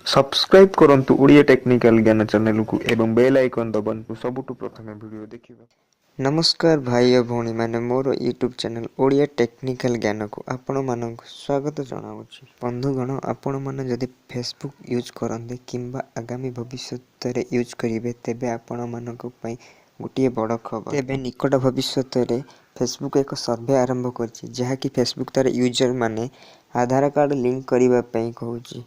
Subscribe करंतु Odia technical ज्ञान channel को एवं बेल आइकन दबंतु सबुठु प्रथमे वीडियो देखिबा। नमस्कार भाई और भौणी मैंने मोर यूट्यूब चैनल ओडिया टेक्निकल ज्ञान को आपण मानक स्वागत जनावुछि। बंधुगण आपण माने जदि फेसबुक यूज करंते किंबा आगामी भविष्यत रे यूज करिवे तेबे आपण मानक पई गोटिए बड़ खबर। तेबे निकट भविष्यत रे फेसबुक एक सर्वे आरंभ करछि जहा कि फेसबुक तार यूजर माने आधार कार्ड लिंक करिवा पई कहउछि,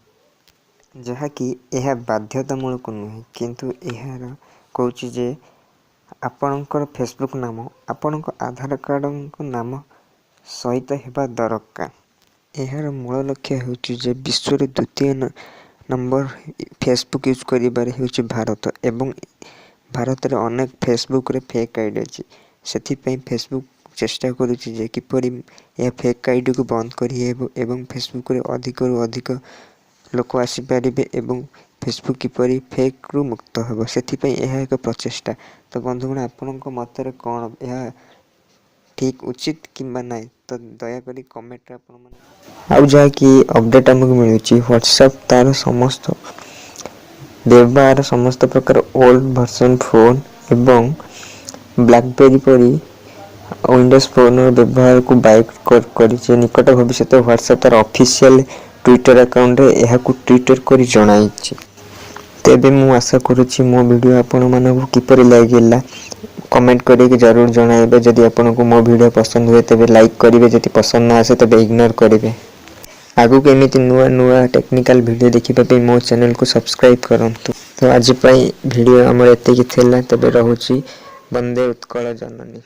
जहा कि यह बाध्यतामूलक नुहे किंतु यार कहउछि जे आपणकर फेसबुक नाम आपणक आधार कार्ड नाम सहित हेबा दरकार। यार मूल लक्ष्य होछि जे विश्व रे द्वितीय नंबर फेसबुक यूज करिबार होछि भारत एवं भारत रे अनेक फेसबुक रे फेक आईडी अछि। सेथि पई फेसबुक चेष्टा करूछि जे किपरि यह फेक आईडी को बंद करि हेबो एवं फेसबुक रे अधिक रु अधिक लोक आसी पारिबे एवं फेसबुक किपरि फेक रु मुक्त हेबो सेथिपई यह एक प्रचेष्टा। तो बंधुगण आपणक मतरे कौन यह ठीक उचित किंबा नाई तो दयाकोरी कमेंट आपण माने आउ जा कि अपडेट हमकु मिलुछि। व्हाट्सएप तार समस्त व्यवहार समस्त प्रकार ओल्ड वर्जन फोन एवं ब्लैकबेरी परी विंडोज फोन व्यवहार को बाइक करिছে। निकट भविष्य व्हाट्सएप तार ऑफिशियल ट्विटर अकाउंट रे यह को ट्विटर करी जणाइछि। तेबे मु आशा करूछि मो वीडियो आपण मानकु किपरि लागिला कमेंट करिके जरूर जणाइबे। जदि आपनको मो वीडियो पसंद हुए तेबे लाइक करिवे, जदि पसंद न आसे तेबे इग्नोर करिवे। आगु केमिति नुआ नुआ टेक्निकल वीडियो देखिबा पे मो चैनल को सब्सक्राइब करंतु। तो आज पई वीडियो हमर एते कि थेला, तबे रहूछि। वंदे उत्कल जननी।